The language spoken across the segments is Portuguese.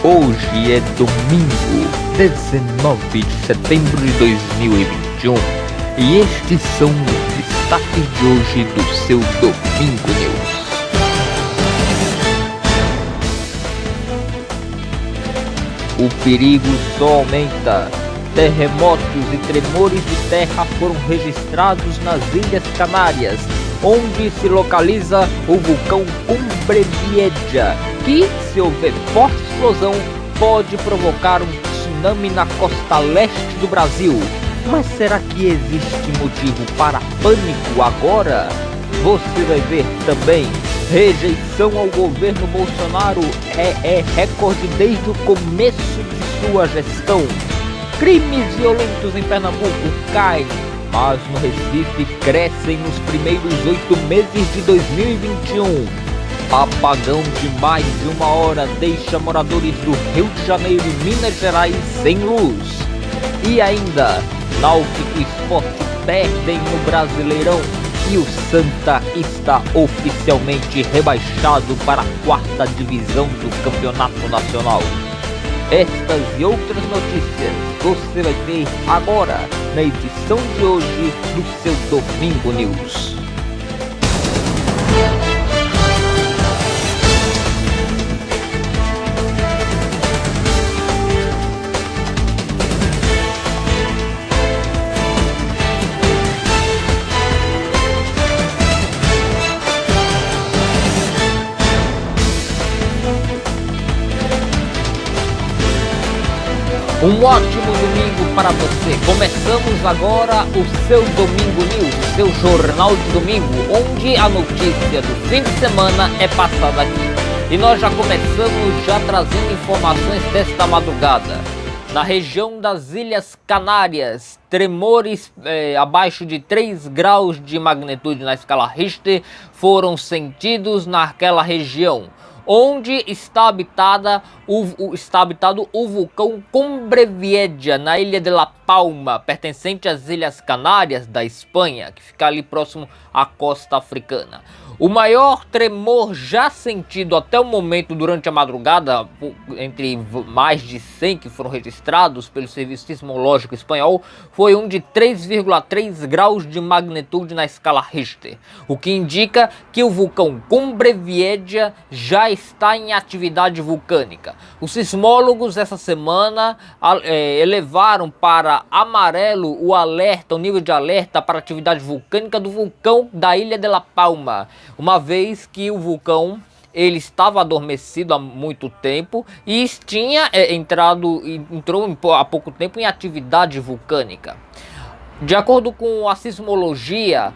Hoje é domingo, 19 de setembro de 2021 e estes são os destaques de hoje do seu Domingo News. O perigo só aumenta. Terremotos e tremores de terra foram registrados nas Ilhas Canárias, onde se localiza o vulcão Cumbre Vieja, que, se houver forte explosão, pode provocar um tsunami na costa leste do Brasil. Mas será que existe motivo para pânico agora? Você vai ver também. Rejeição ao governo Bolsonaro é recorde desde o começo de sua gestão. Crimes violentos em Pernambuco caem, mas no Recife crescem nos primeiros 8 meses de 2021. Apagão de mais de 1 hora deixa moradores do Rio de Janeiro e Minas Gerais sem luz. E ainda, Náutico e Sport perdem no Brasileirão e o Santa está oficialmente rebaixado para a 4ª divisão do Campeonato Nacional. Estas e outras notícias você vai ter agora na edição de hoje do seu Domingo News. Um ótimo domingo para você. Começamos agora o seu Domingo News, o seu jornal de domingo, onde a notícia do fim de semana é passada aqui. E nós já começamos trazendo informações desta madrugada. Na região das Ilhas Canárias, tremores abaixo de 3 graus de magnitude na escala Richter foram sentidos naquela região, onde está habitado o vulcão Cumbre Vieja, na ilha de La Palma, pertencente às Ilhas Canárias da Espanha, que fica ali próximo à costa africana. O maior tremor já sentido até o momento durante a madrugada, entre mais de 100 que foram registrados pelo Serviço Sismológico Espanhol, foi um de 3,3 graus de magnitude na escala Richter, o que indica que o vulcão Cumbre Vieja já está em atividade vulcânica. Os sismólogos essa semana elevaram para amarelo o nível de alerta para a atividade vulcânica do vulcão da ilha de La Palma, uma vez que o vulcão estava adormecido há muito tempo e entrou há pouco tempo em atividade vulcânica. De acordo com a sismologia,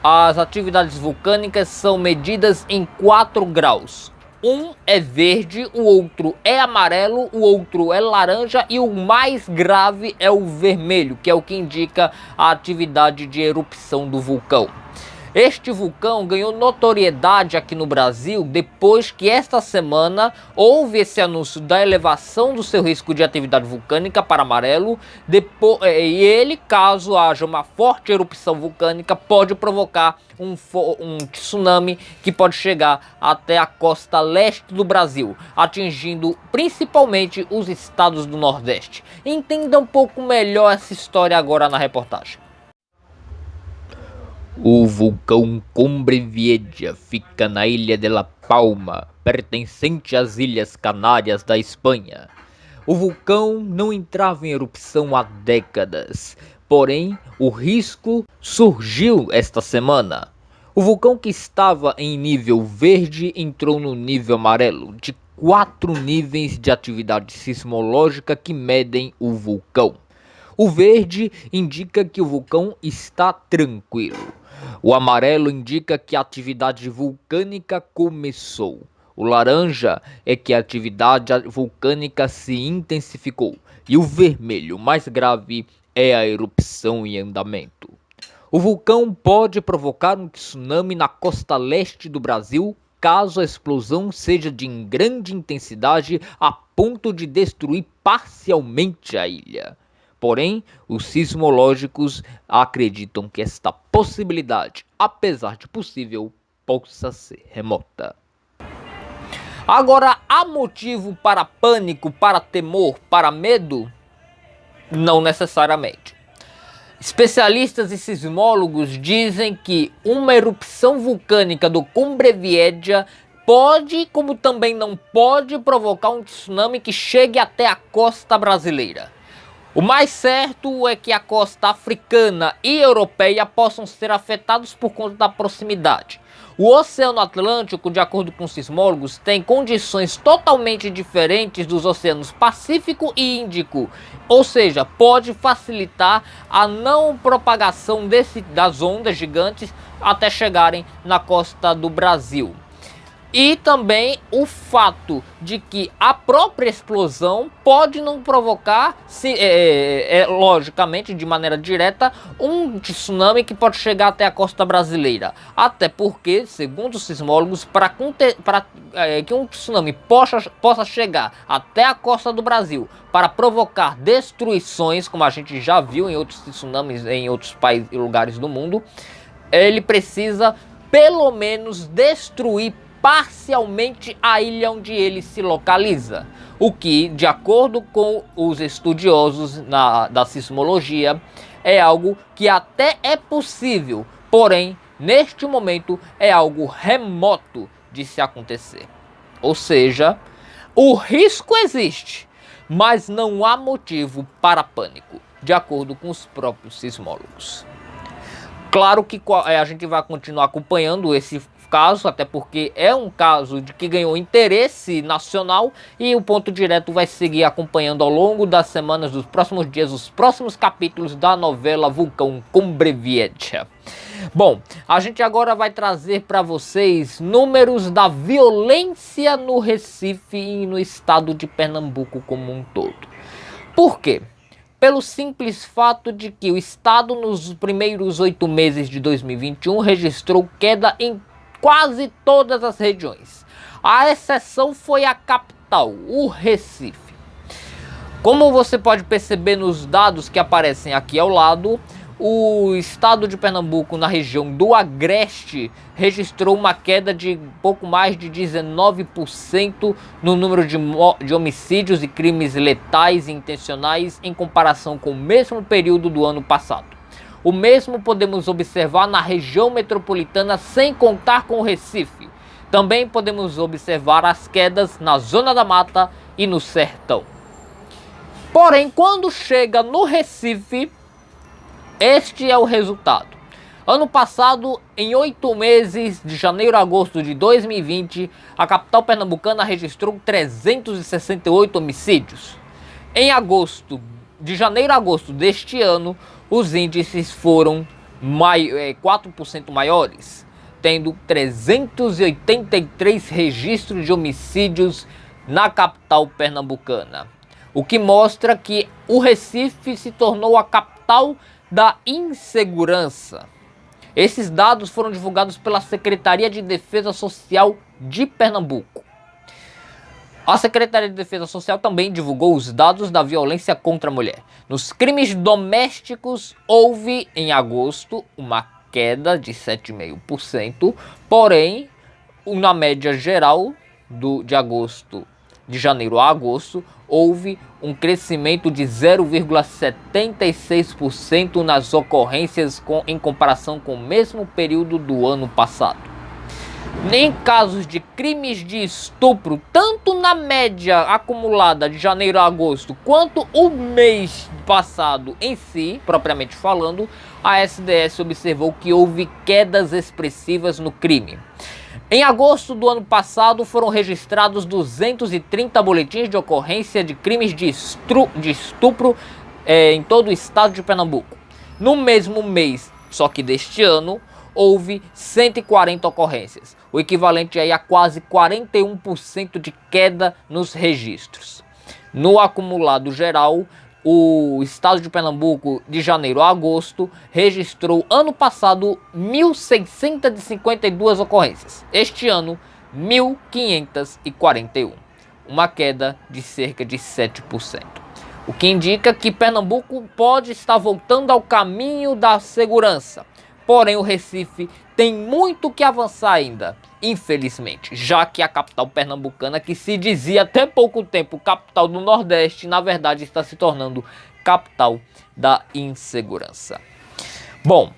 as atividades vulcânicas são medidas em 4 graus. Um é verde, o outro é amarelo, o outro é laranja e o mais grave é o vermelho, que é o que indica a atividade de erupção do vulcão. Este vulcão ganhou notoriedade aqui no Brasil depois que esta semana houve esse anúncio da elevação do seu risco de atividade vulcânica para amarelo. E ele, caso haja uma forte erupção vulcânica, pode provocar um tsunami que pode chegar até a costa leste do Brasil, atingindo principalmente os estados do Nordeste. Entenda um pouco melhor essa história agora na reportagem. O vulcão Cumbre Vieja fica na ilha de La Palma, pertencente às Ilhas Canárias da Espanha. O vulcão não entrava em erupção há décadas, porém o risco surgiu esta semana. O vulcão, que estava em nível verde, entrou no nível amarelo, de 4 níveis de atividade sismológica que medem o vulcão. O verde indica que o vulcão está tranquilo. O amarelo indica que a atividade vulcânica começou. O laranja é que a atividade vulcânica se intensificou. E o vermelho, mais grave, é a erupção em andamento. O vulcão pode provocar um tsunami na costa leste do Brasil, caso a explosão seja de grande intensidade a ponto de destruir parcialmente a ilha. Porém, os sismológicos acreditam que esta possibilidade, apesar de possível, possa ser remota. Agora, há motivo para pânico, para temor, para medo? Não necessariamente. Especialistas e sismólogos dizem que uma erupção vulcânica do Cumbre Vieja pode, como também não pode, provocar um tsunami que chegue até a costa brasileira. O mais certo é que a costa africana e europeia possam ser afetados por conta da proximidade. O Oceano Atlântico, de acordo com sismólogos, tem condições totalmente diferentes dos oceanos Pacífico e Índico, ou seja, pode facilitar a não propagação das ondas gigantes até chegarem na costa do Brasil. E também o fato de que a própria explosão pode não provocar, logicamente, de maneira direta, um tsunami que pode chegar até a costa brasileira. Até porque, segundo os sismólogos, para que um tsunami possa chegar até a costa do Brasil, para provocar destruições, como a gente já viu em outros tsunamis em outros países e lugares do mundo, ele precisa pelo menos destruir parcialmente a ilha onde ele se localiza, o que, de acordo com os estudiosos da sismologia, é algo que até é possível, porém, neste momento é algo remoto de se acontecer. Ou seja, o risco existe, mas não há motivo para pânico, de acordo com os próprios sismólogos. Claro que a gente vai continuar acompanhando esse caso, até porque é um caso que ganhou interesse nacional, e o Ponto Direto vai seguir acompanhando ao longo das semanas, dos próximos dias, os próximos capítulos da novela Vulcão Cumbre Vieja. Bom, a gente agora vai trazer para vocês números da violência no Recife e no estado de Pernambuco como um todo. Por quê? Pelo simples fato de que o estado nos primeiros 8 meses de 2021 registrou queda em quase todas as regiões. A exceção foi a capital, o Recife. Como você pode perceber nos dados que aparecem aqui ao lado, o estado de Pernambuco, na região do Agreste, registrou uma queda de pouco mais de 19% no número de homicídios e crimes letais e intencionais em comparação com o mesmo período do ano passado. O mesmo podemos observar na região metropolitana, sem contar com o Recife. Também podemos observar as quedas na Zona da Mata e no Sertão. Porém, quando chega no Recife, este é o resultado. Ano passado, em 8 meses, de janeiro a agosto de 2020, a capital pernambucana registrou 368 homicídios. De janeiro a agosto deste ano, os índices foram 4% maiores, tendo 383 registros de homicídios na capital pernambucana. O que mostra que o Recife se tornou a capital da insegurança. Esses dados foram divulgados pela Secretaria de Defesa Social de Pernambuco. A Secretaria de Defesa Social também divulgou os dados da violência contra a mulher. Nos crimes domésticos, houve em agosto uma queda de 7,5%, porém, na média geral de janeiro a agosto, houve um crescimento de 0,76% nas ocorrências em comparação com o mesmo período do ano passado. Em casos de crimes de estupro, tanto na média acumulada de janeiro a agosto, quanto o mês passado em si, propriamente falando, a SDS observou que houve quedas expressivas no crime. Em agosto do ano passado, foram registrados 230 boletins de ocorrência de crimes de estupro em todo o estado de Pernambuco. No mesmo mês, só que deste ano, houve 140 ocorrências, o equivalente aí a quase 41% de queda nos registros. No acumulado geral, o estado de Pernambuco, de janeiro a agosto, registrou ano passado 1.652 ocorrências. Este ano, 1.541, uma queda de cerca de 7%. O que indica que Pernambuco pode estar voltando ao caminho da segurança. Porém, o Recife tem muito que avançar ainda, infelizmente, já que a capital pernambucana, que se dizia até pouco tempo capital do Nordeste, na verdade está se tornando capital da insegurança. Bom,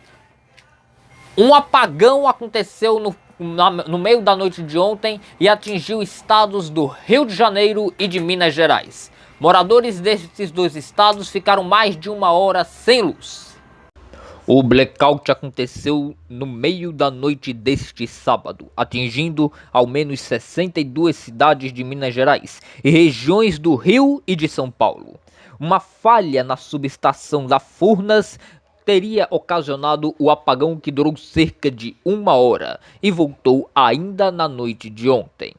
um apagão aconteceu no meio da noite de ontem e atingiu estados do Rio de Janeiro e de Minas Gerais. Moradores desses dois estados ficaram mais de 1 hora sem luz. O blackout aconteceu no meio da noite deste sábado, atingindo ao menos 62 cidades de Minas Gerais e regiões do Rio e de São Paulo. Uma falha na subestação da Furnas teria ocasionado o apagão, que durou cerca de 1 hora e voltou ainda na noite de ontem.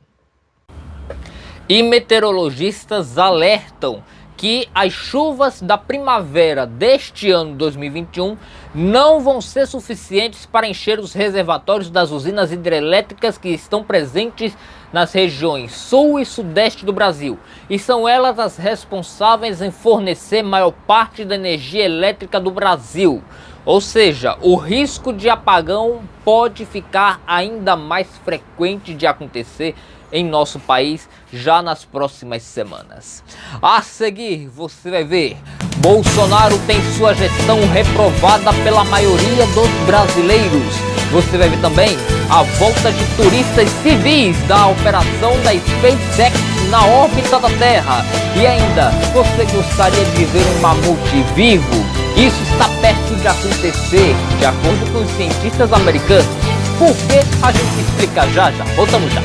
E meteorologistas alertam que as chuvas da primavera deste ano 2021 não vão ser suficientes para encher os reservatórios das usinas hidrelétricas que estão presentes nas regiões sul e sudeste do Brasil, e são elas as responsáveis em fornecer maior parte da energia elétrica do Brasil. Ou seja, o risco de apagão pode ficar ainda mais frequente de acontecer em nosso país já nas próximas semanas. A seguir, você vai ver: Bolsonaro tem sua gestão reprovada pela maioria dos brasileiros. Você vai ver também a volta de turistas civis da operação da SpaceX na órbita da Terra. E ainda, você gostaria de ver um mamute vivo? Isso está perto de acontecer, de acordo com os cientistas americanos. Por que? A gente explica já. Voltamos já.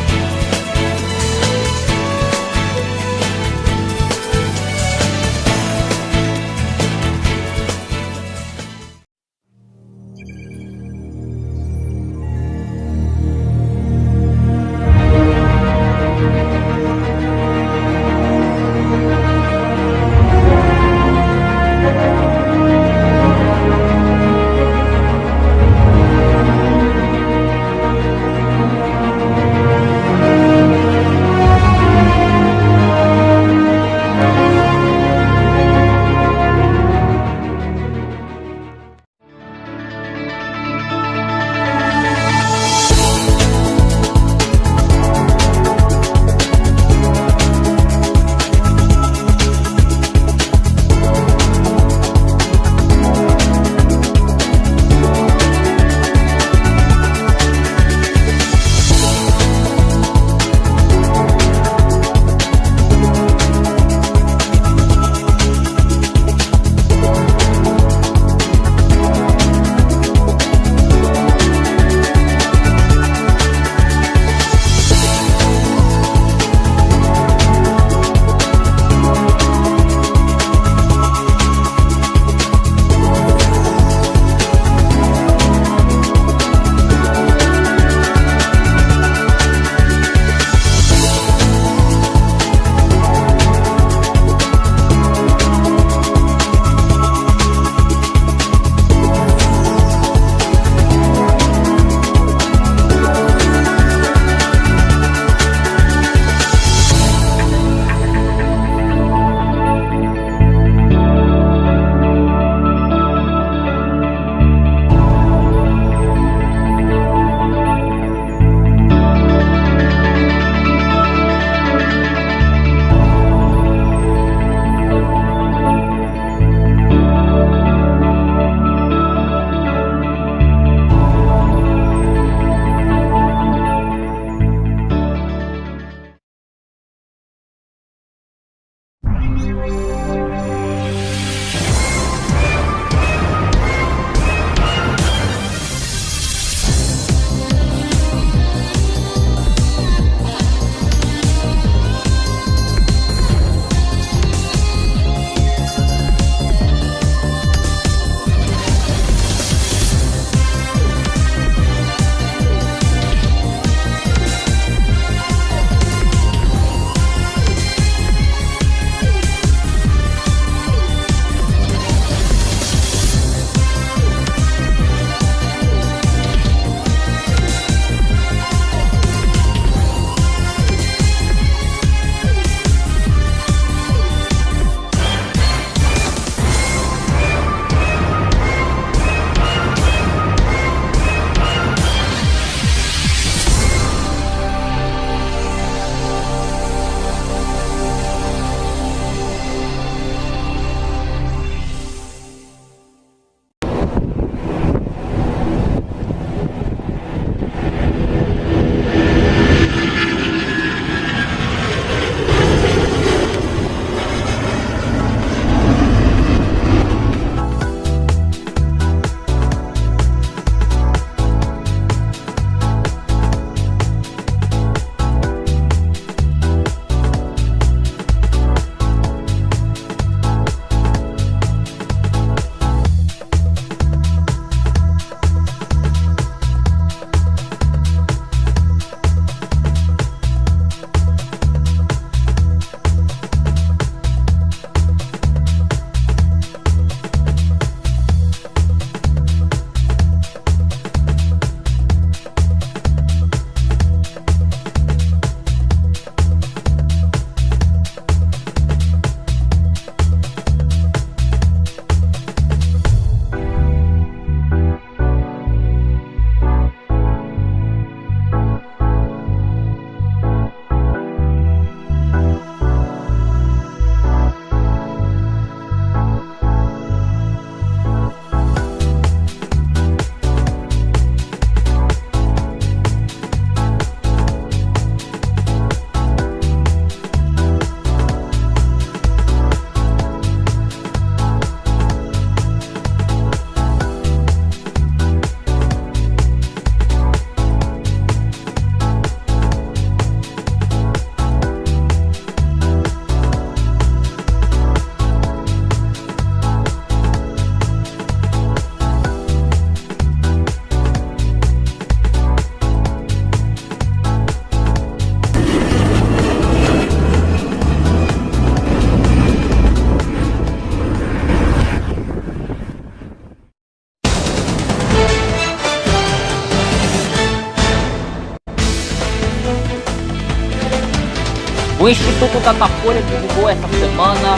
O Instituto Datafolha divulgou essa semana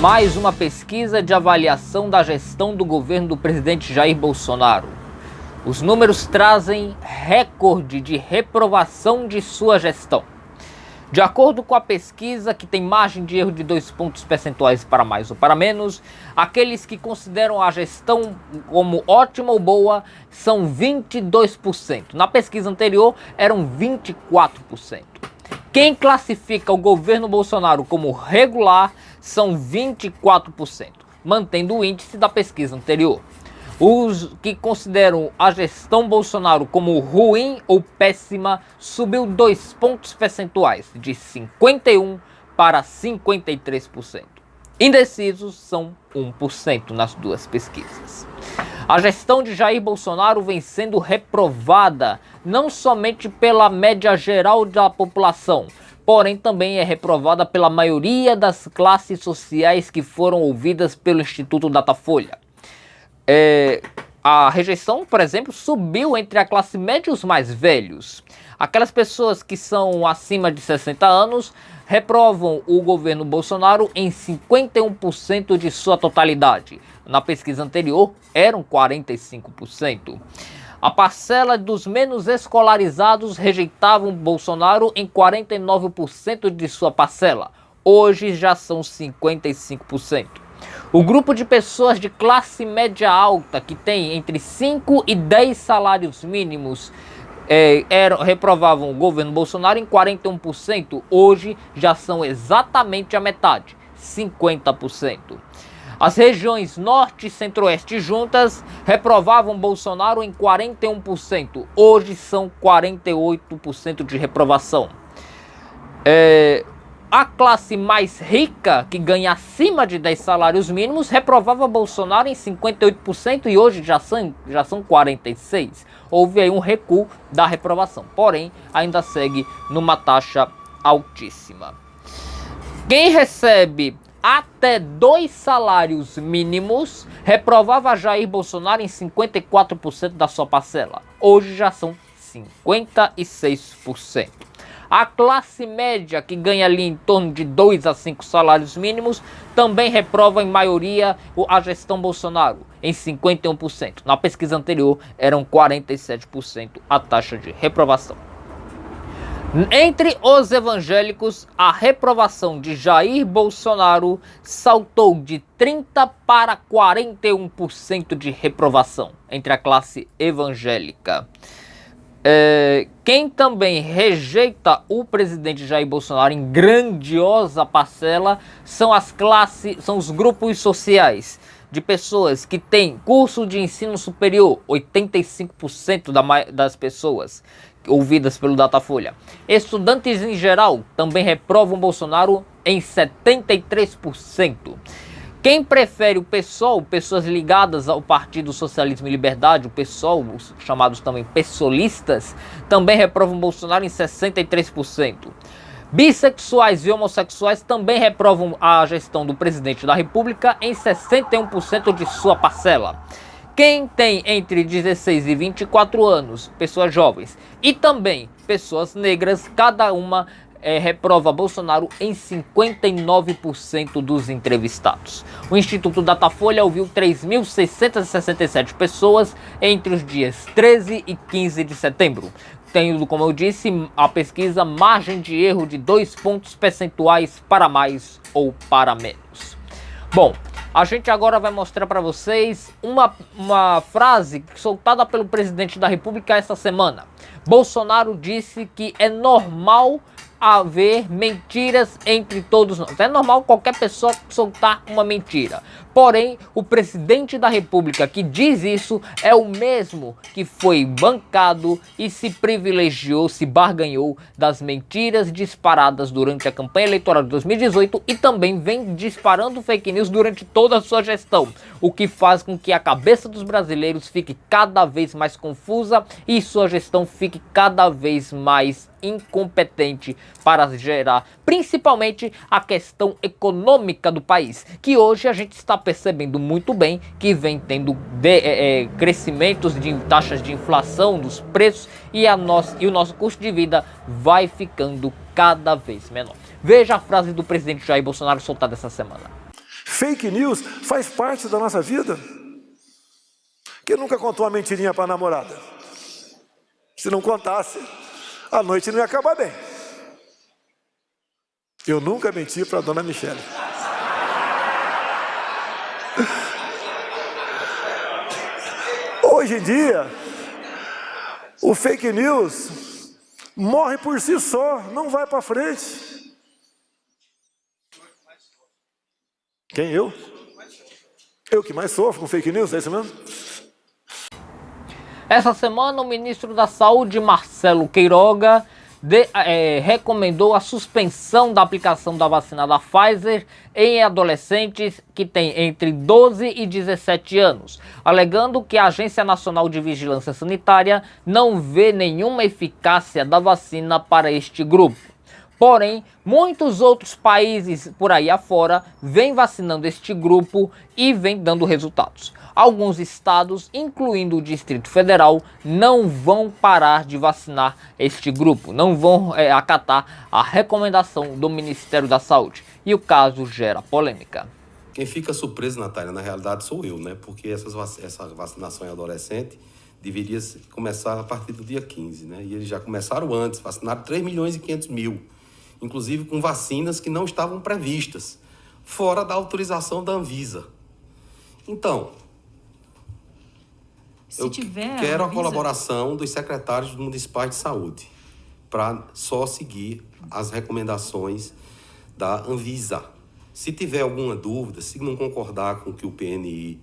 mais uma pesquisa de avaliação da gestão do governo do presidente Jair Bolsonaro. Os números trazem recorde de reprovação de sua gestão. De acordo com a pesquisa, que tem margem de erro de 2 pontos percentuais para mais ou para menos, aqueles que consideram a gestão como ótima ou boa são 22%. Na pesquisa anterior, eram 24%. Quem classifica o governo Bolsonaro como regular são 24%, mantendo o índice da pesquisa anterior. Os que consideram a gestão Bolsonaro como ruim ou péssima subiu 2 pontos percentuais, de 51% para 53%. Indecisos são 1% nas duas pesquisas. A gestão de Jair Bolsonaro vem sendo reprovada não somente pela média geral da população, porém também é reprovada pela maioria das classes sociais que foram ouvidas pelo Instituto Datafolha. A rejeição, por exemplo, subiu entre a classe média e os mais velhos. Aquelas pessoas que são acima de 60 anos reprovam o governo Bolsonaro em 51% de sua totalidade. Na pesquisa anterior, eram 45%. A parcela dos menos escolarizados rejeitavam Bolsonaro em 49% de sua parcela. Hoje já são 55%. O grupo de pessoas de classe média alta, que tem entre 5 e 10 salários mínimos, reprovavam o governo Bolsonaro em 41%. Hoje já são exatamente a metade, 50%. As regiões Norte e Centro-Oeste juntas reprovavam Bolsonaro em 41%. Hoje são 48% de reprovação. A classe mais rica, que ganha acima de 10 salários mínimos, reprovava Bolsonaro em 58% e hoje já são 46%. Houve aí um recuo da reprovação, porém ainda segue numa taxa altíssima. Quem recebe até 2 salários mínimos reprovava Jair Bolsonaro em 54% da sua parcela. Hoje já são 56%. A classe média, que ganha ali em torno de 2 a 5 salários mínimos, também reprova em maioria a gestão Bolsonaro, em 51%. Na pesquisa anterior, eram 47% a taxa de reprovação. Entre os evangélicos, a reprovação de Jair Bolsonaro saltou de 30% para 41% de reprovação entre a classe evangélica. Quem também rejeita o presidente Jair Bolsonaro em grandiosa parcela são os grupos sociais de pessoas que têm curso de ensino superior, 85% das pessoas ouvidas pelo Datafolha. Estudantes em geral também reprovam Bolsonaro em 73%. Quem prefere o PSOL, pessoas ligadas ao Partido Socialismo e Liberdade, o PSOL, os chamados também pessoalistas, também reprovam Bolsonaro em 63%. Bissexuais e homossexuais também reprovam a gestão do presidente da República em 61% de sua parcela. Quem tem entre 16 e 24 anos, pessoas jovens, e também pessoas negras, cada uma reprova Bolsonaro em 59% dos entrevistados. O Instituto Datafolha ouviu 3.667 pessoas entre os dias 13 e 15 de setembro. Tendo, como eu disse, a pesquisa margem de erro de 2 pontos percentuais para mais ou para menos. Bom, a gente agora vai mostrar para vocês uma frase soltada pelo presidente da República essa semana. Bolsonaro disse que é normal haver mentiras entre todos nós. É normal qualquer pessoa soltar uma mentira. Porém, o presidente da República que diz isso é o mesmo que foi bancado e se privilegiou, se barganhou das mentiras disparadas durante a campanha eleitoral de 2018 e também vem disparando fake news durante toda a sua gestão, o que faz com que a cabeça dos brasileiros fique cada vez mais confusa e sua gestão fique cada vez mais incompetente para gerar principalmente a questão econômica do país, que hoje a gente está percebendo muito bem que vem tendo crescimentos de taxas de inflação dos preços e o nosso custo de vida vai ficando cada vez menor. Veja a frase do presidente Jair Bolsonaro soltada essa semana. Fake news faz parte da nossa vida. Quem nunca contou uma mentirinha para a namorada? Se não contasse, a noite não ia acabar bem. Eu nunca menti para a dona Michele. Hoje em dia, o fake news morre por si só, não vai para frente. Quem? Eu? Eu que mais sofro com fake news, é isso mesmo? Essa semana, o ministro da Saúde, Marcelo Queiroga, recomendou a suspensão da aplicação da vacina da Pfizer em adolescentes que têm entre 12 e 17 anos, alegando que a Agência Nacional de Vigilância Sanitária não vê nenhuma eficácia da vacina para este grupo. Porém, muitos outros países por aí afora vêm vacinando este grupo e vêm dando resultados. Alguns estados, incluindo o Distrito Federal, não vão parar de vacinar este grupo, não vão acatar a recomendação do Ministério da Saúde. E o caso gera polêmica. Quem fica surpreso, Natália, na realidade sou eu, né? Porque essa vacinação em adolescente deveria começar a partir do dia 15, né? E eles já começaram antes, vacinaram 3.500.000. Inclusive com vacinas que não estavam previstas, fora da autorização da Anvisa. Então, eu quero a colaboração dos secretários municipais de saúde para só seguir as recomendações da Anvisa. Se tiver alguma dúvida, se não concordar com o que o PNI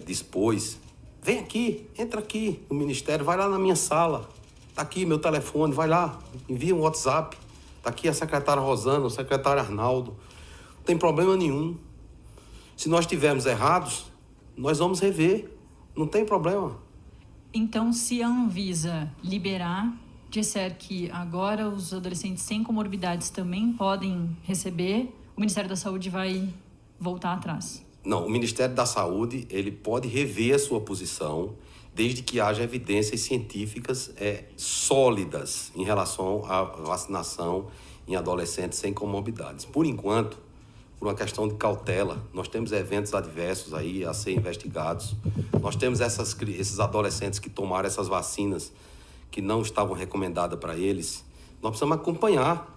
dispôs, vem aqui, entra aqui no Ministério, vai lá na minha sala, tá aqui meu telefone, vai lá, envia um WhatsApp. Está aqui a secretária Rosana, o secretário Arnaldo. Não tem problema nenhum. Se nós estivermos errados, nós vamos rever. Não tem problema. Então, se a Anvisa liberar, disser que agora os adolescentes sem comorbidades também podem receber, o Ministério da Saúde vai voltar atrás? Não, o Ministério da Saúde ele pode rever a sua posição desde que haja evidências científicas sólidas em relação à vacinação em adolescentes sem comorbidades. Por enquanto, por uma questão de cautela, nós temos eventos adversos aí a ser investigados. Nós temos esses adolescentes que tomaram essas vacinas que não estavam recomendadas para eles. Nós precisamos acompanhar.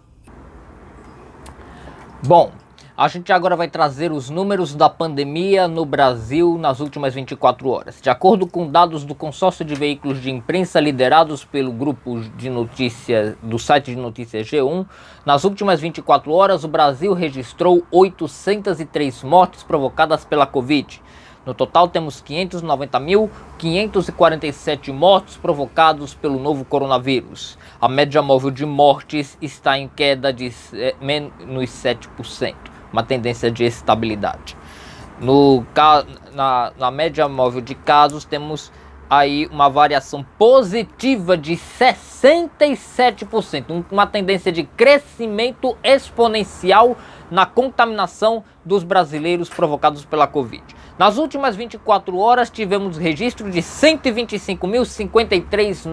Bom, a gente agora vai trazer os números da pandemia no Brasil nas últimas 24 horas. De acordo com dados do consórcio de veículos de imprensa liderados pelo grupo de notícias do site de notícias G1, nas últimas 24 horas o Brasil registrou 803 mortes provocadas pela Covid. No total temos 590.547 mortos provocados pelo novo coronavírus. A média móvel de mortes está em queda de menos 7%. Uma tendência de estabilidade. Na média móvel de casos, temos aí uma variação positiva de 67%, uma tendência de crescimento exponencial na contaminação dos brasileiros provocados pela Covid. Nas últimas 24 horas, tivemos registro de 125.053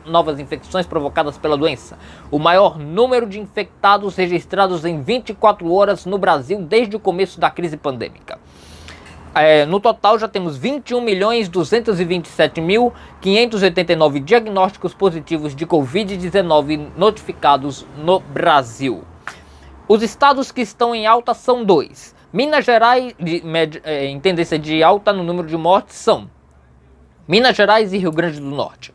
novas infecções provocadas pela doença, o maior número de infectados registrados em 24 horas no Brasil desde o começo da crise pandêmica. No total, já temos 21.227.589 diagnósticos positivos de Covid-19 notificados no Brasil. Os estados que estão em alta são 2. Minas Gerais, em tendência de alta no número de mortes, são Minas Gerais e Rio Grande do Norte.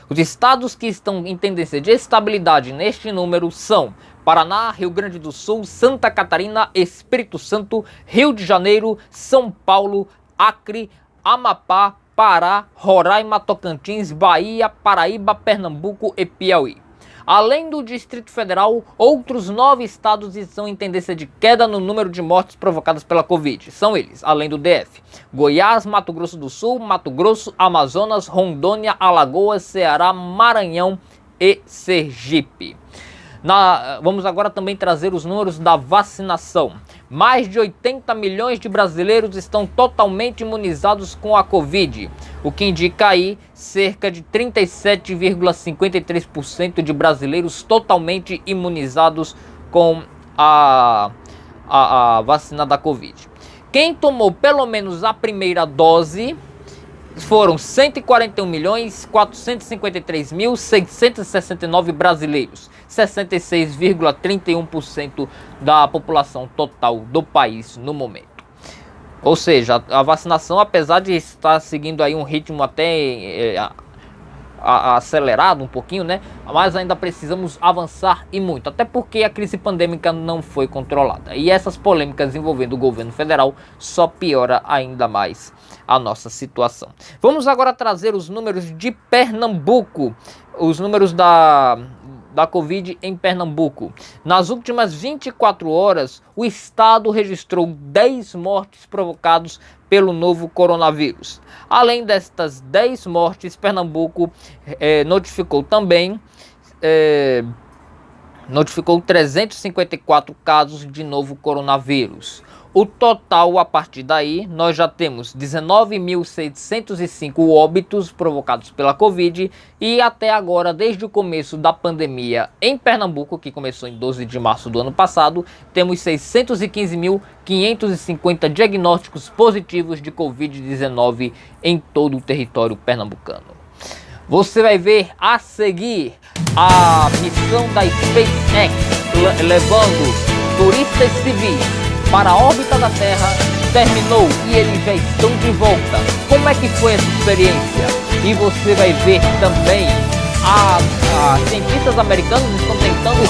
Os estados que estão em tendência de estabilidade neste número são Paraná, Rio Grande do Sul, Santa Catarina, Espírito Santo, Rio de Janeiro, São Paulo, Acre, Amapá, Pará, Roraima, Tocantins, Bahia, Paraíba, Pernambuco e Piauí. Além do Distrito Federal, outros 9 estados estão em tendência de queda no número de mortes provocadas pela Covid. São eles, além do DF: Goiás, Mato Grosso do Sul, Mato Grosso, Amazonas, Rondônia, Alagoas, Ceará, Maranhão e Sergipe. Vamos agora também trazer os números da vacinação. Mais de 80 milhões de brasileiros estão totalmente imunizados com a Covid, o que indica aí cerca de 37,53% de brasileiros totalmente imunizados com a vacina da Covid. Quem tomou pelo menos a primeira dose foram 141.453.669 brasileiros, 66,31% da população total do país no momento. Ou seja, a vacinação, apesar de estar seguindo aí um ritmo até acelerado um pouquinho, né? Mas ainda precisamos avançar e muito, até porque a crise pandêmica não foi controlada. E essas polêmicas envolvendo o governo federal só piora ainda mais a nossa situação. Vamos agora trazer os números de Pernambuco, os números da Covid em Pernambuco. Nas últimas 24 horas, o estado registrou 10 mortes provocadas pelo novo coronavírus. Além destas 10 mortes, Pernambuco notificou também 354 casos de novo coronavírus. O total, a partir daí, nós já temos 19.605 óbitos provocados pela Covid e até agora, desde o começo da pandemia em Pernambuco, que começou em 12 de março do ano passado, temos 615.550 diagnósticos positivos de Covid-19 em todo o território pernambucano. Você vai ver a seguir a missão da SpaceX levando turistas civis para a órbita da Terra terminou e eles já estão de volta. Como é que foi essa experiência? E você vai ver também cientistas americanos estão tentando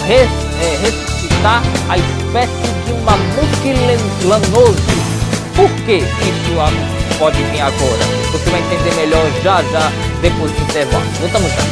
ressuscitar a espécie de mamute lanoso. Por que isso pode vir agora? Você vai entender melhor já depois do intervalo. Voltamos já.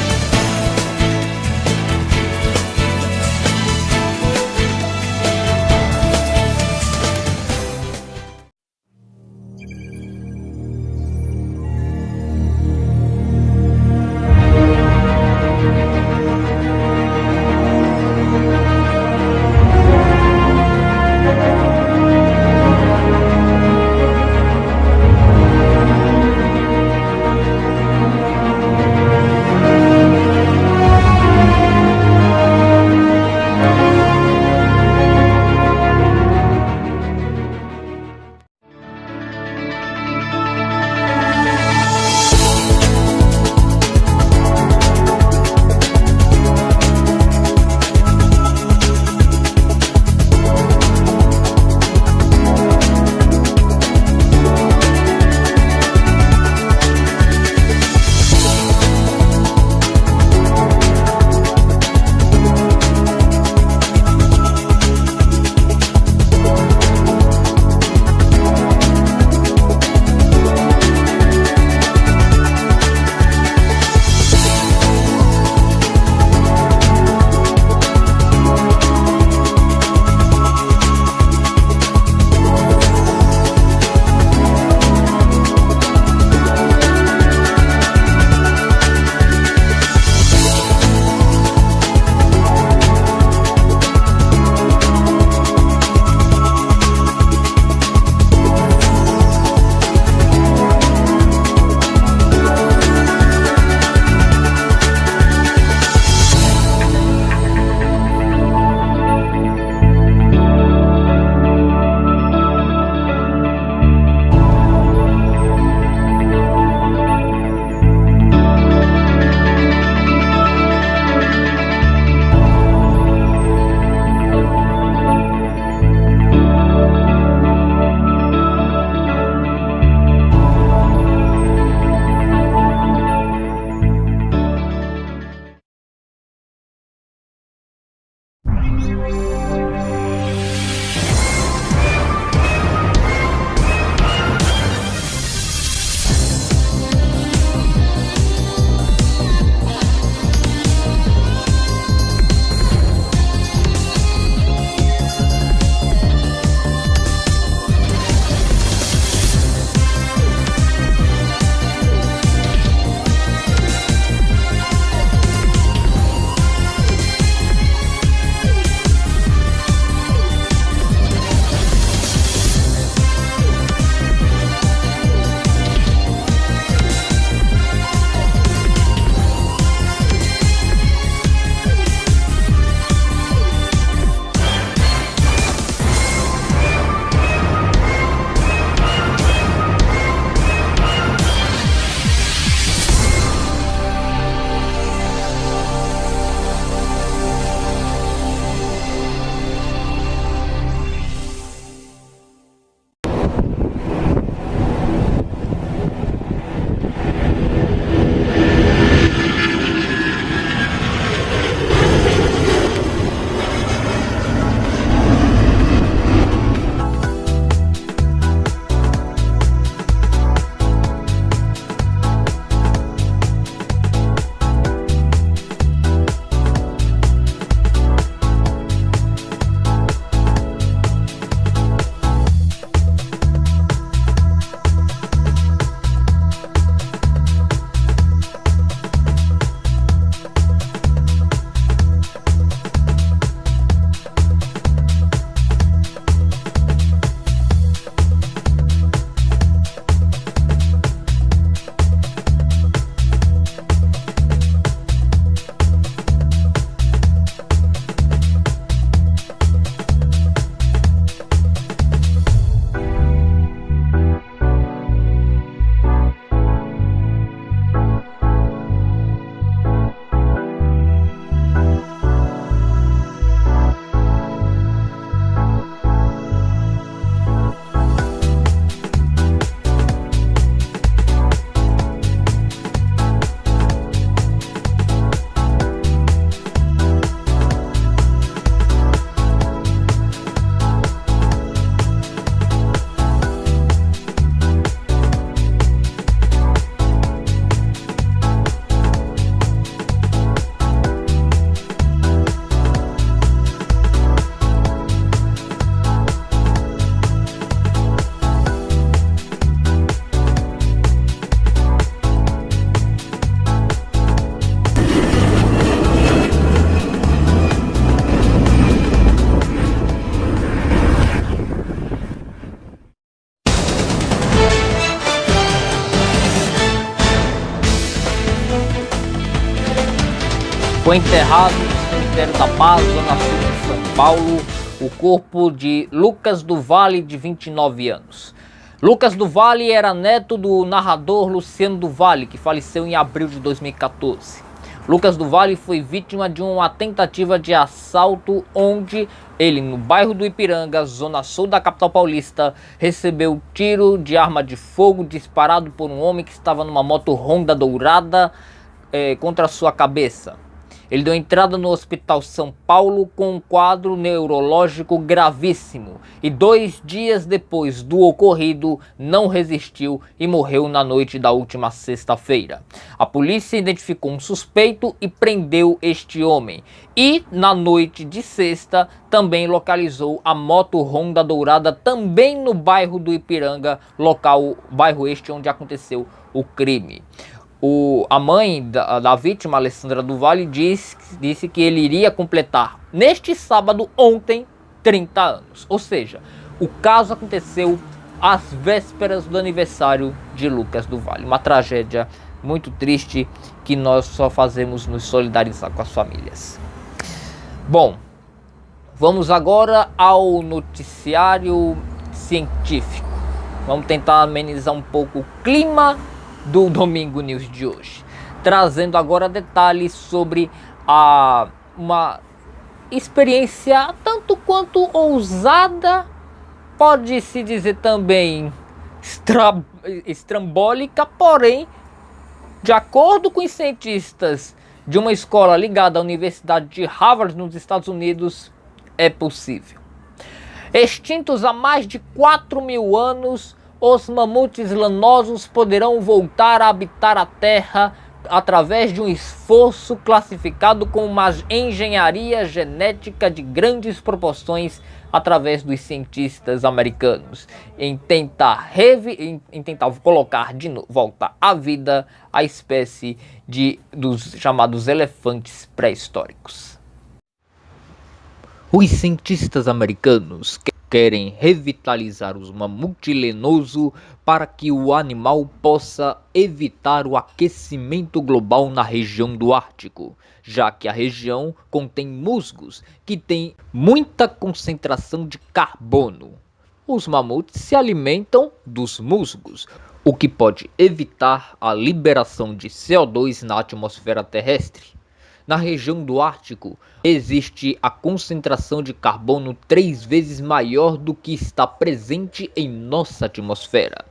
Foi enterrado no cemitério da Paz, zona sul de São Paulo, o corpo de Lucas do Vale, de 29 anos. Lucas do Vale era neto do narrador Luciano do Vale, que faleceu em abril de 2014. Lucas do Vale foi vítima de uma tentativa de assalto onde ele, no bairro do Ipiranga, zona sul da capital paulista, recebeu tiro de arma de fogo disparado por um homem que estava numa moto Honda dourada contra sua cabeça. Ele deu entrada no Hospital São Paulo com um quadro neurológico gravíssimo e 2 dias depois do ocorrido não resistiu e morreu na noite da última sexta-feira. A polícia identificou um suspeito e prendeu este homem. E na noite de sexta também localizou a moto Honda dourada também no bairro do Ipiranga, bairro este onde aconteceu o crime. A mãe da vítima, Alessandra do Vale, disse que ele iria completar neste sábado, ontem, 30 anos. Ou seja, o caso aconteceu às vésperas do aniversário de Lucas do Vale. Uma tragédia muito triste que nós só fazemos nos solidarizar com as famílias. Bom, vamos agora ao noticiário científico. Vamos tentar amenizar um pouco o clima do Domingo News de hoje, trazendo agora detalhes sobre uma experiência tanto quanto ousada, pode-se dizer também estrambólica, porém, de acordo com os cientistas de uma escola ligada à Universidade de Harvard, nos Estados Unidos, é possível. Extintos há mais de 4.000 anos, os mamutes lanosos poderão voltar a habitar a Terra através de um esforço classificado como uma engenharia genética de grandes proporções através dos cientistas americanos em tentar colocar de volta à vida a espécie dos chamados elefantes pré-históricos. Os cientistas americanos querem revitalizar o mamute lanoso para que o animal possa evitar o aquecimento global na região do Ártico, já que a região contém musgos que têm muita concentração de carbono. Os mamutes se alimentam dos musgos, o que pode evitar a liberação de CO2 na atmosfera terrestre. Na região do Ártico, existe a concentração de carbono 3 vezes maior do que está presente em nossa atmosfera.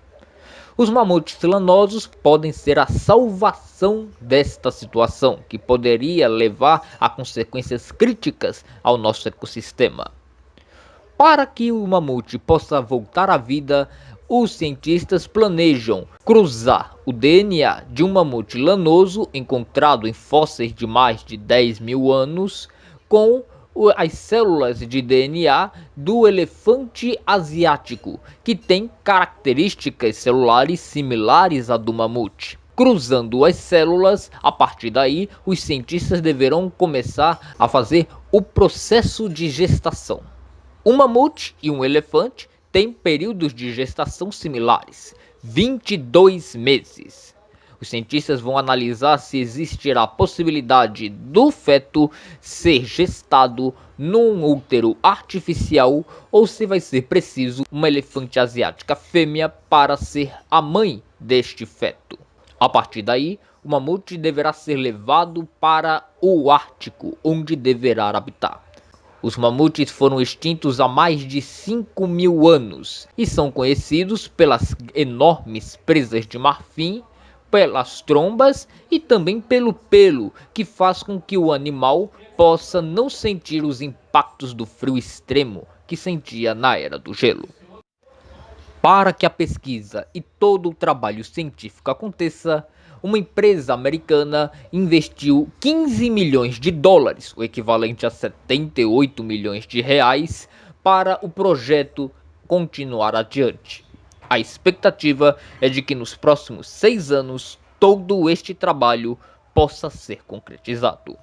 Os mamutes lanosos podem ser a salvação desta situação, que poderia levar a consequências críticas ao nosso ecossistema. Para que o mamute possa voltar à vida, os cientistas planejam cruzar o DNA de um mamute lanoso encontrado em fósseis de mais de 10.000 anos com as células de DNA do elefante asiático, que tem características celulares similares à do mamute. Cruzando as células, a partir daí, os cientistas deverão começar a fazer o processo de gestação. Um mamute e um elefante têm períodos de gestação similares, 22 meses. Os cientistas vão analisar se existirá a possibilidade do feto ser gestado num útero artificial ou se vai ser preciso uma elefante asiática fêmea para ser a mãe deste feto. A partir daí, o mamute deverá ser levado para o Ártico, onde deverá habitar. Os mamutes foram extintos há mais de 5.000 anos e são conhecidos pelas enormes presas de marfim, pelas trombas e também pelo pelo, que faz com que o animal possa não sentir os impactos do frio extremo que sentia na Era do Gelo. Para que a pesquisa e todo o trabalho científico aconteça, uma empresa americana investiu 15 milhões de dólares, o equivalente a 78 milhões de reais, para o projeto continuar adiante. A expectativa é de que nos próximos 6 anos todo este trabalho possa ser concretizado.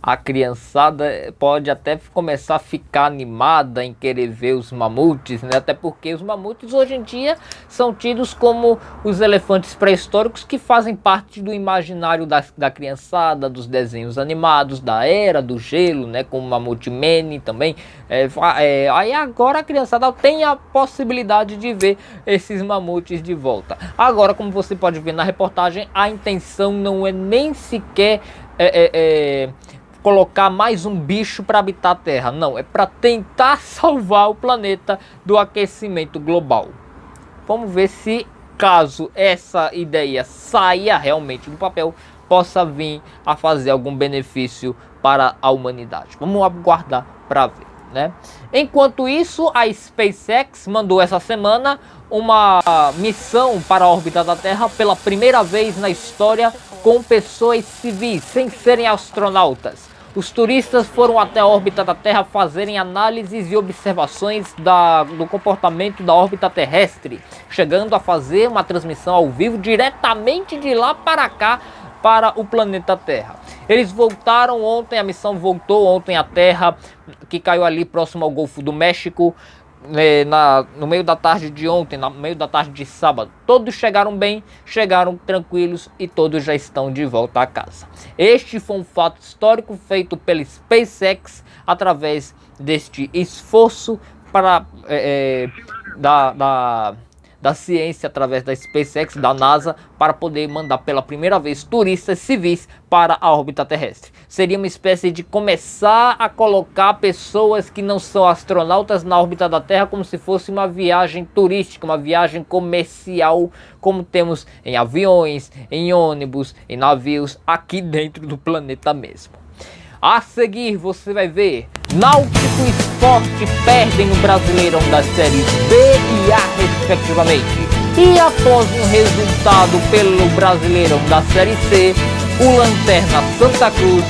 a criançada pode até começar a ficar animada em querer ver os mamutes, né? Até porque os mamutes hoje em dia são tidos como os elefantes pré-históricos que fazem parte do imaginário da criançada, dos desenhos animados, da era do gelo, né? Como o Mamute Manny também. Aí agora a criançada tem a possibilidade de ver esses mamutes de volta. Agora, como você pode ver na reportagem, a intenção não é nem sequer colocar mais um bicho para habitar a Terra. Não, é para tentar salvar o planeta do aquecimento global. Vamos ver se, caso essa ideia saia realmente do papel, possa vir a fazer algum benefício para a humanidade. Vamos aguardar para ver, né? Enquanto isso, a SpaceX mandou essa semana uma missão para a órbita da Terra pela primeira vez na história, com pessoas civis, sem serem astronautas. Os turistas foram até a órbita da Terra fazerem análises e observações do comportamento da órbita terrestre, chegando a fazer uma transmissão ao vivo diretamente de lá para cá, para o planeta Terra. Eles voltaram ontem, a missão voltou ontem à Terra, que caiu ali próximo ao Golfo do México, no meio da tarde de ontem, no meio da tarde de sábado. Todos chegaram bem, chegaram tranquilos e todos já estão de volta a casa. Este foi um fato histórico feito pela SpaceX através deste esforço da ciência, através da SpaceX, da NASA, para poder mandar pela primeira vez turistas civis para a órbita terrestre. Seria uma espécie de começar a colocar pessoas que não são astronautas na órbita da Terra como se fosse uma viagem turística, uma viagem comercial, como temos em aviões, em ônibus, em navios, aqui dentro do planeta mesmo. A seguir você vai ver Náutico e Sport perdem o Brasileirão das séries B e A respectivamente. E após um resultado pelo Brasileirão da Série C, o Lanterna Santa Cruz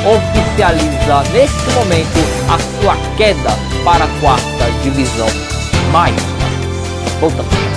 oficializa neste momento a sua queda para a 4ª divisão. Mais uma vez. Voltamos.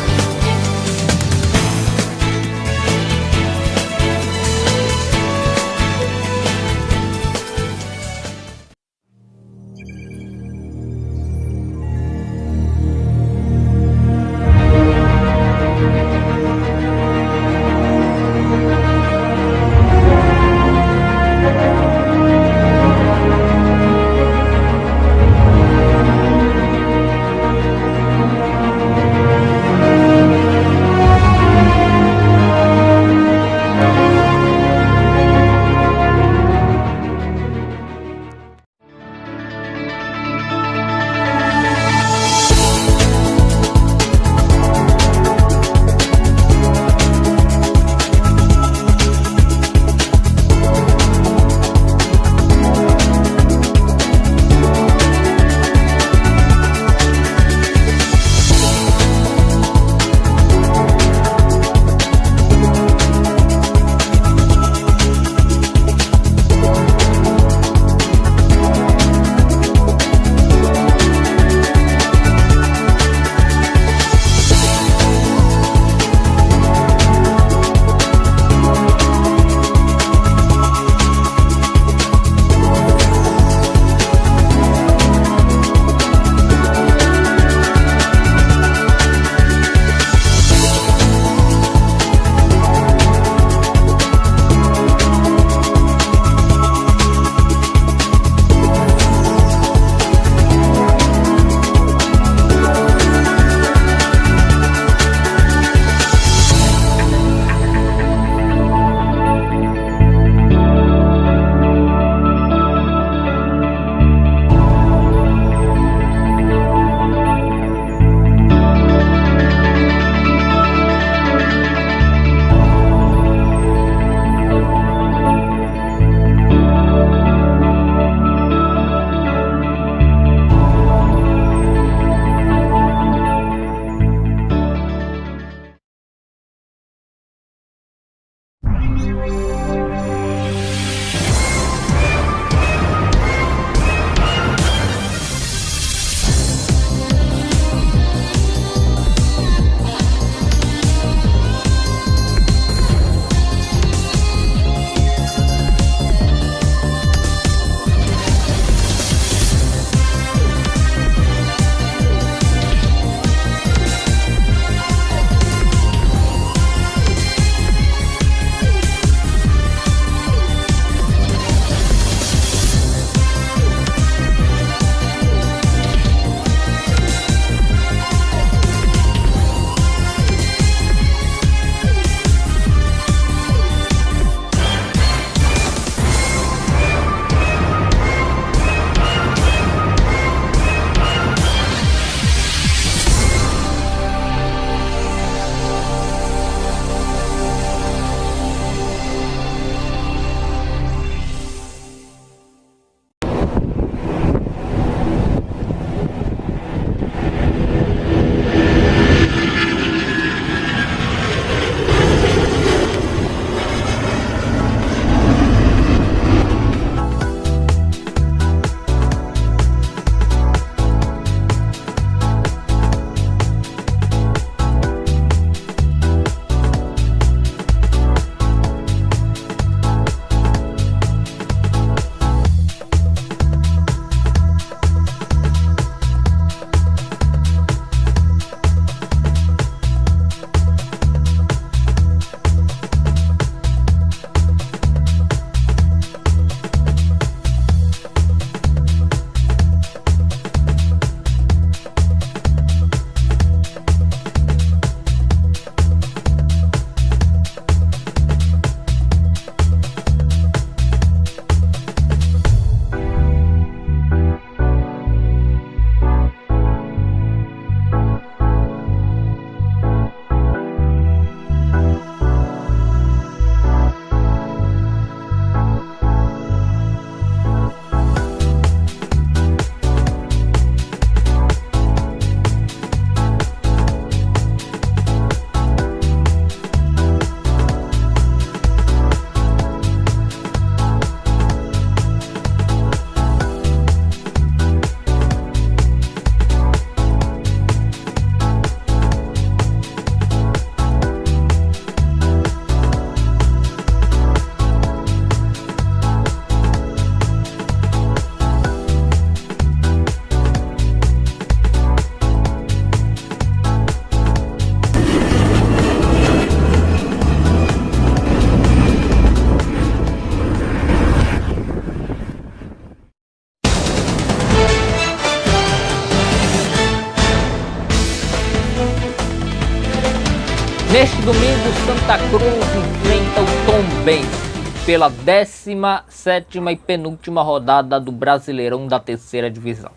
domingo, Santa Cruz enfrenta o Tombense pela 17ª e penúltima rodada do Brasileirão da terceira divisão.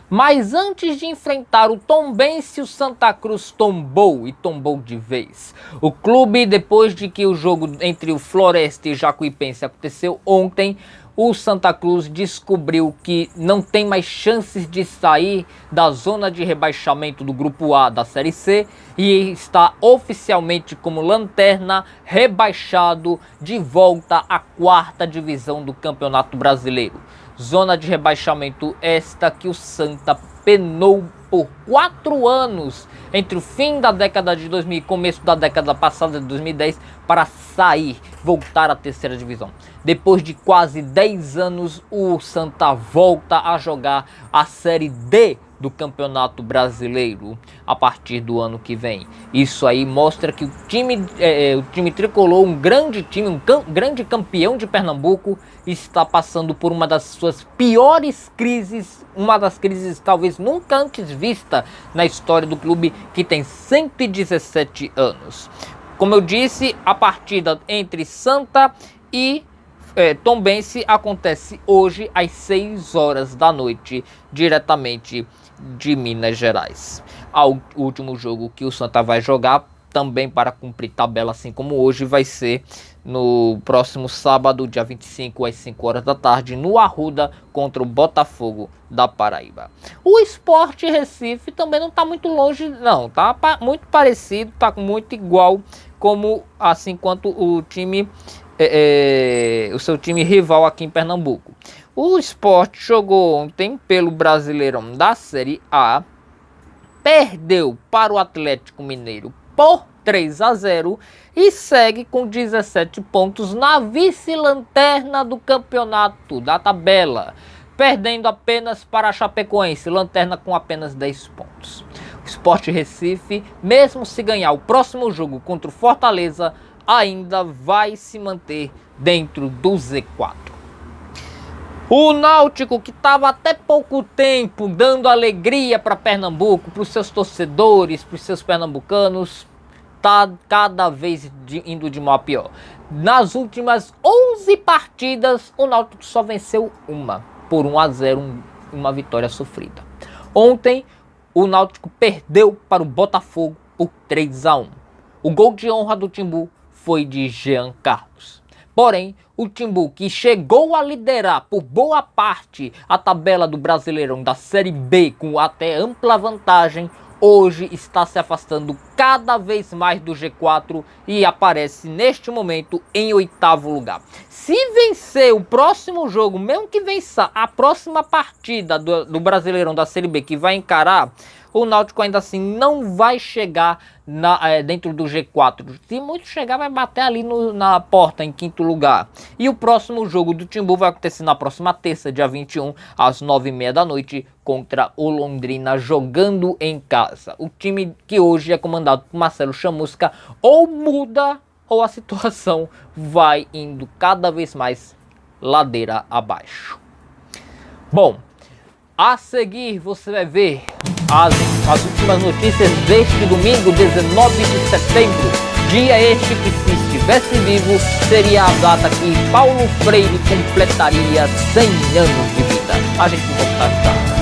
Mas antes de enfrentar o Tombense, o Santa Cruz tombou, e tombou de vez. O clube, depois de que o jogo entre o Floresta e o Jacuipense aconteceu ontem, o Santa Cruz descobriu que não tem mais chances de sair da zona de rebaixamento do Grupo A da Série C e está oficialmente como lanterna rebaixado de volta à 4ª divisão do Campeonato Brasileiro. Zona de rebaixamento esta que o Santa penou por 4 anos entre o fim da década de 2000 e começo da década passada de 2010 para sair, voltar à terceira divisão. Depois de quase 10 anos, o Santa volta a jogar a Série D do Campeonato Brasileiro a partir do ano que vem. Isso aí mostra que o time tricolor, um grande time, grande campeão de Pernambuco, está passando por uma das suas piores crises, uma das crises talvez nunca antes vista na história do clube, que tem 117 anos. Como eu disse, a partida entre Santa e Tombense acontece hoje às 6 horas da noite, diretamente de Minas Gerais. O último jogo que o Santa vai jogar, também para cumprir tabela, assim como hoje, vai ser no próximo sábado, dia 25, às 5 horas da tarde, no Arruda, contra o Botafogo da Paraíba. O Sport Recife também não está muito longe, não, tá muito parecido, tá muito igual, como assim quanto o time, o seu time rival aqui em Pernambuco. O Sport jogou ontem pelo Brasileirão da Série A, perdeu para o Atlético Mineiro por 3-0 e segue com 17 pontos na vice-lanterna do campeonato, da tabela, perdendo apenas para a Chapecoense, lanterna com apenas 10 pontos. O Sport Recife, mesmo se ganhar o próximo jogo contra o Fortaleza, ainda vai se manter dentro do Z4. O Náutico, que estava até pouco tempo dando alegria para Pernambuco, para os seus torcedores, para os seus pernambucanos, está cada vez indo de mal a pior. Nas últimas 11 partidas, o Náutico só venceu uma, por 1-0, uma vitória sofrida. Ontem, o Náutico perdeu para o Botafogo por 3-1. O gol de honra do Timbu foi de Jean Carlos. Porém, o Timbu, que chegou a liderar por boa parte a tabela do Brasileirão da Série B com até ampla vantagem, hoje está se afastando cada vez mais do G4 e aparece neste momento em 8º lugar. Se vencer o próximo jogo, mesmo que vença a próxima partida do Brasileirão da Série B que vai encarar, o Náutico ainda assim não vai chegar dentro do G4. Se muito chegar, vai bater ali na porta, em 5º lugar. E o próximo jogo do Timbu vai acontecer na próxima terça, dia 21, às 9h30 da noite, contra o Londrina, jogando em casa. O time que hoje é comandado por Marcelo Chamusca ou muda, ou a situação vai indo cada vez mais ladeira abaixo. Bom, a seguir você vai ver as últimas notícias deste domingo, 19 de setembro. Dia este que, se estivesse vivo, seria a data que Paulo Freire completaria 100 anos de vida. A gente volta já.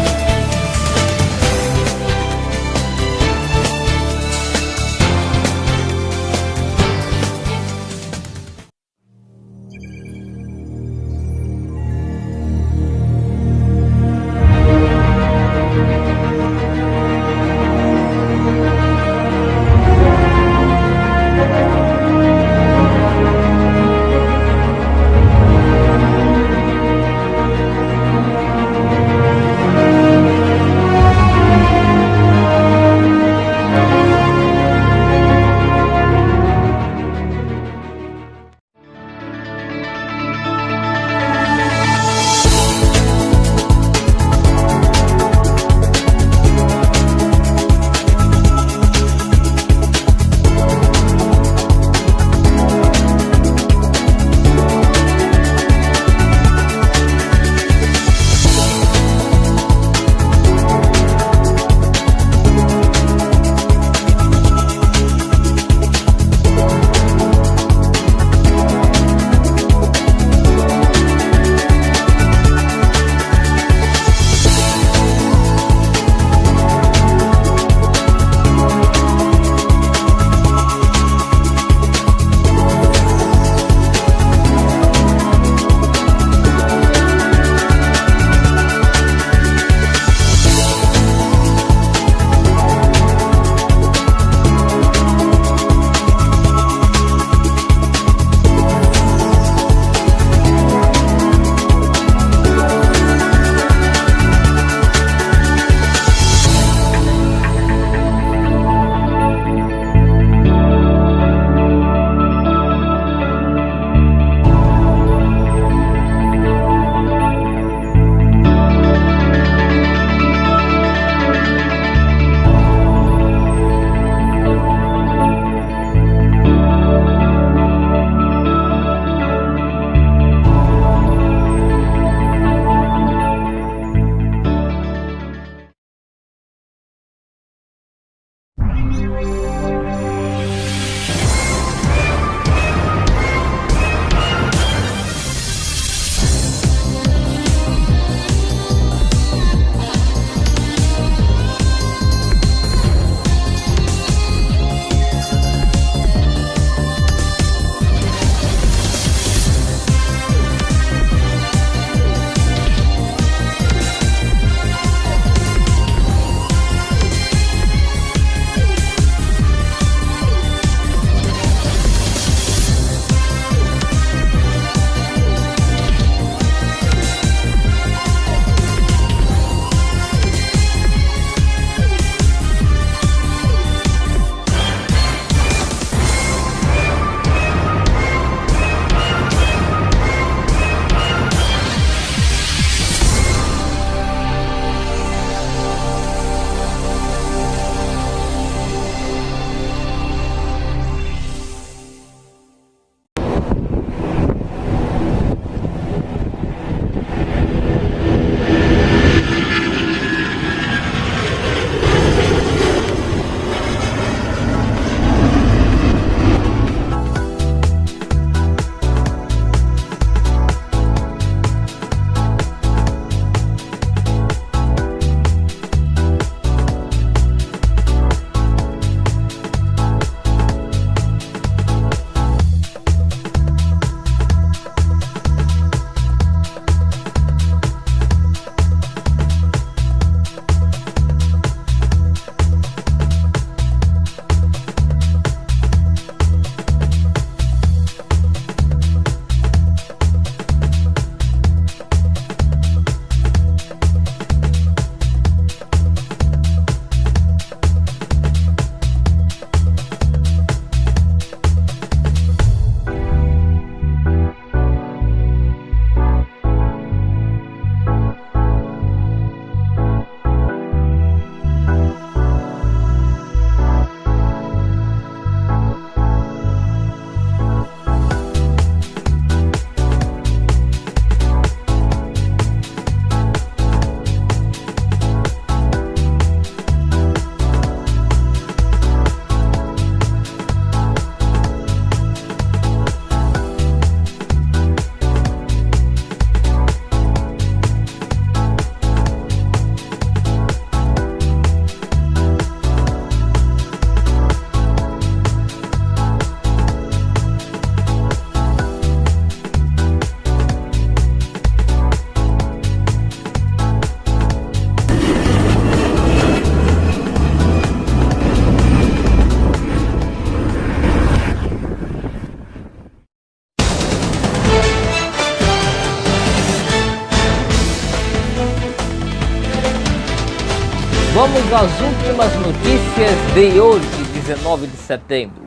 Vamos às últimas notícias de hoje, 19 de setembro.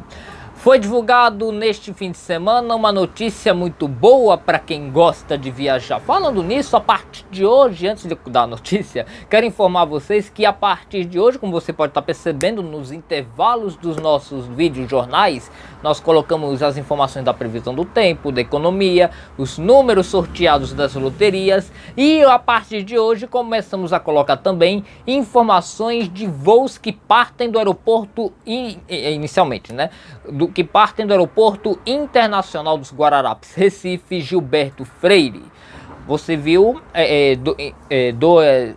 Foi divulgado neste fim de semana uma notícia muito boa para quem gosta de viajar. Falando nisso, a partir de hoje, antes de dar a notícia, quero informar vocês que a partir de hoje, como você pode estar percebendo nos intervalos dos nossos vídeos jornais, nós colocamos as informações da previsão do tempo, da economia, os números sorteados das loterias e a partir de hoje começamos a colocar também informações de voos que partem do aeroporto inicialmente, né? Que partem do Aeroporto Internacional dos Guararapes, Recife, Gilberto Freire. Você viu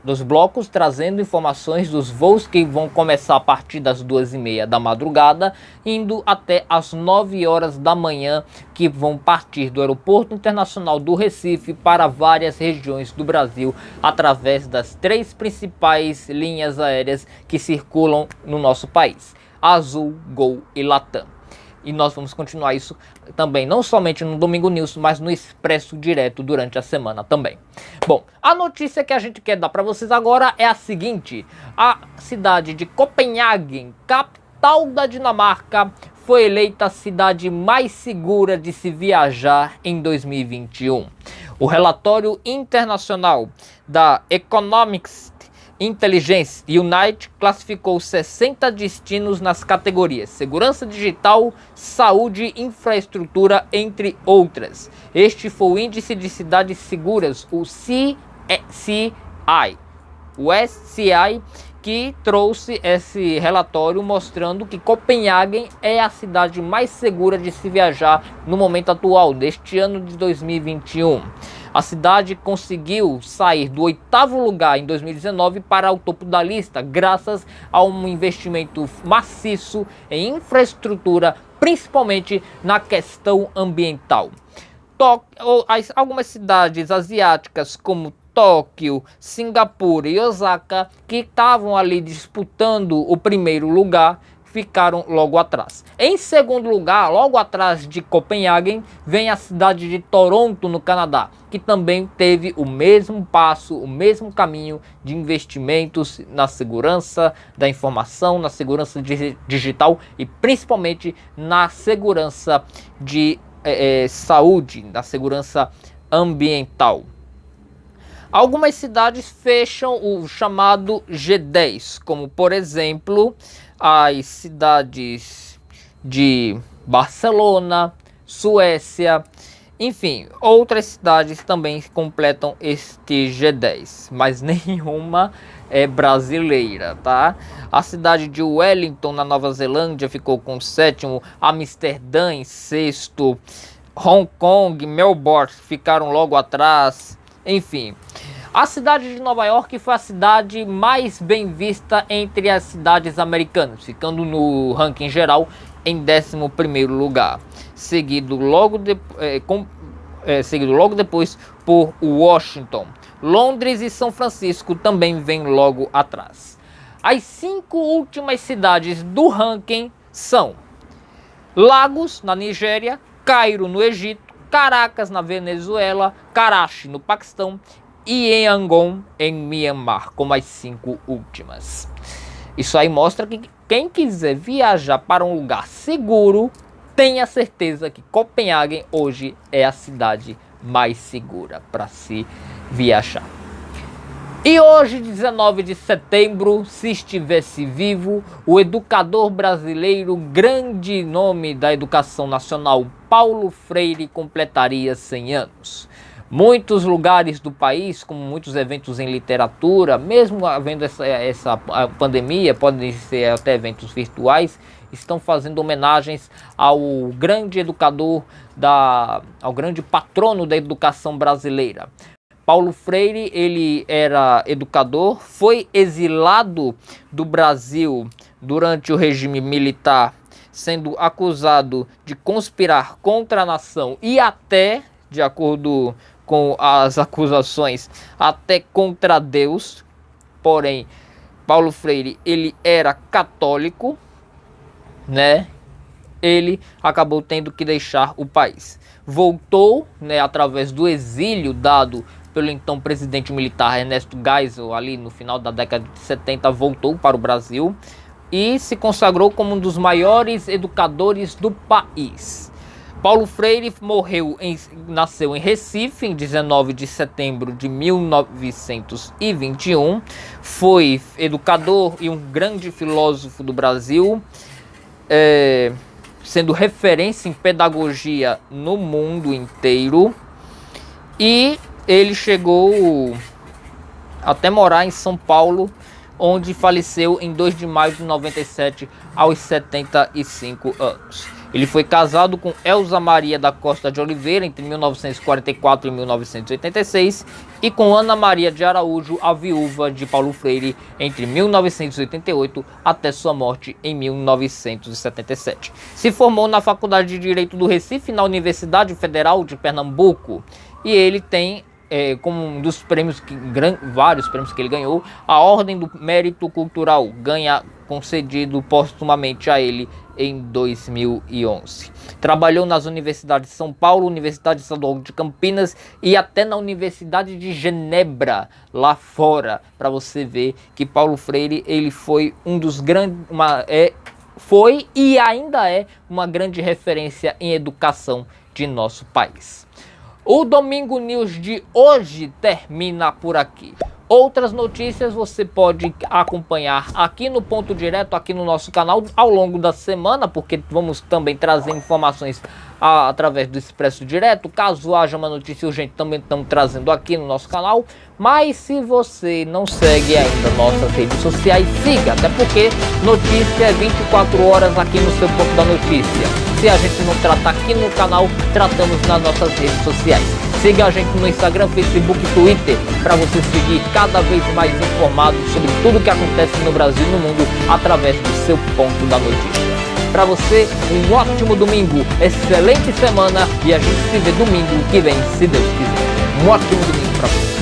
dos blocos trazendo informações dos voos que vão começar a partir das 2h30 da madrugada, indo até as 9 horas da manhã, que vão partir do Aeroporto Internacional do Recife para várias regiões do Brasil, através das 3 principais linhas aéreas que circulam no nosso país: Azul, Gol e Latam. E nós vamos continuar isso também, não somente no Domingo News, mas no Expresso Direto durante a semana também. Bom, a notícia que a gente quer dar para vocês agora é a seguinte: a cidade de Copenhague, capital da Dinamarca, foi eleita a cidade mais segura de se viajar em 2021. O relatório internacional da Economics Intelligence Unite classificou 60 destinos nas categorias segurança digital, saúde e infraestrutura, entre outras. Este foi o Índice de Cidades Seguras, o SCI, que trouxe esse relatório mostrando que Copenhague é a cidade mais segura de se viajar no momento atual, deste ano de 2021. A cidade conseguiu sair do 8º lugar em 2019 para o topo da lista, graças a um investimento maciço em infraestrutura, principalmente na questão ambiental. Algumas cidades asiáticas como Tóquio, Singapura e Osaka, que estavam ali disputando o primeiro lugar, ficaram logo atrás. Em segundo lugar, logo atrás de Copenhague, vem a cidade de Toronto, no Canadá, que também teve o mesmo passo, o mesmo caminho de investimentos na segurança da informação, na segurança digital e principalmente na segurança de saúde, na segurança ambiental. Algumas cidades fecham o chamado G10, como por exemplo as cidades de Barcelona, Suécia, enfim, outras cidades também completam este G10, mas nenhuma é brasileira, tá? A cidade de Wellington, na Nova Zelândia, ficou com o 7º, Amsterdã em 6º, Hong Kong, Melbourne ficaram logo atrás, enfim. A cidade de Nova York foi a cidade mais bem vista entre as cidades americanas, ficando no ranking geral em 11º lugar, seguido logo depois por Washington. Londres e São Francisco também vêm logo atrás. As 5 últimas cidades do ranking são Lagos, na Nigéria, Cairo, no Egito, Caracas, na Venezuela, Karachi, no Paquistão e Yangon, em Myanmar, como as 5 últimas. Isso aí mostra que quem quiser viajar para um lugar seguro, tenha certeza que Copenhague hoje é a cidade mais segura para se viajar. E hoje, 19 de setembro, se estivesse vivo, o educador brasileiro, grande nome da educação nacional, Paulo Freire, completaria 100 anos. Muitos lugares do país, como muitos eventos em literatura, mesmo havendo essa pandemia, podem ser até eventos virtuais, estão fazendo homenagens ao grande educador, ao grande patrono da educação brasileira. Paulo Freire, ele era educador, foi exilado do Brasil durante o regime militar, sendo acusado de conspirar contra a nação e até, de acordo com as acusações, até contra Deus. Porém, Paulo Freire, ele era católico, né? Ele acabou tendo que deixar o país. Voltou, né, através do exílio dado pelo então presidente militar Ernesto Geisel, ali no final da década de 70, voltou para o Brasil e se consagrou como um dos maiores educadores do país. Paulo Freire nasceu em Recife em 19 de setembro de 1921, foi educador e um grande filósofo do Brasil, sendo referência em pedagogia no mundo inteiro, e ele chegou até morar em São Paulo, onde faleceu em 2 de maio de 97, aos 75 anos. Ele foi casado com Elza Maria da Costa de Oliveira entre 1944 e 1986 e com Ana Maria de Araújo, a viúva de Paulo Freire, entre 1988 até sua morte em 1977. Se formou na Faculdade de Direito do Recife, na Universidade Federal de Pernambuco, e ele tem como um dos prêmios, vários prêmios que ele ganhou, a Ordem do Mérito Cultural, concedido postumamente a ele em 2011. Trabalhou nas universidades de São Paulo, Universidade Estadual de Campinas e até na Universidade de Genebra, lá fora, para você ver que Paulo Freire ele foi um dos grandes, foi e ainda é uma grande referência em educação de nosso país. O Domingo News de hoje termina por aqui. Outras notícias você pode acompanhar aqui no Ponto Direto, aqui no nosso canal, ao longo da semana, porque vamos também trazer informações através do Expresso Direto. Caso haja uma notícia urgente, também estamos trazendo aqui no nosso canal. Mas se você não segue ainda nossas redes sociais, siga, até porque notícia é 24 horas aqui no seu Ponto da Notícia. Se a gente não trata aqui no canal, tratamos nas nossas redes sociais. Siga a gente no Instagram, Facebook e Twitter para você seguir cada vez mais informado sobre tudo que acontece no Brasil e no mundo através do seu Ponto da Notícia. Para você, um ótimo domingo, excelente semana e a gente se vê domingo que vem, se Deus quiser. Um ótimo domingo para você.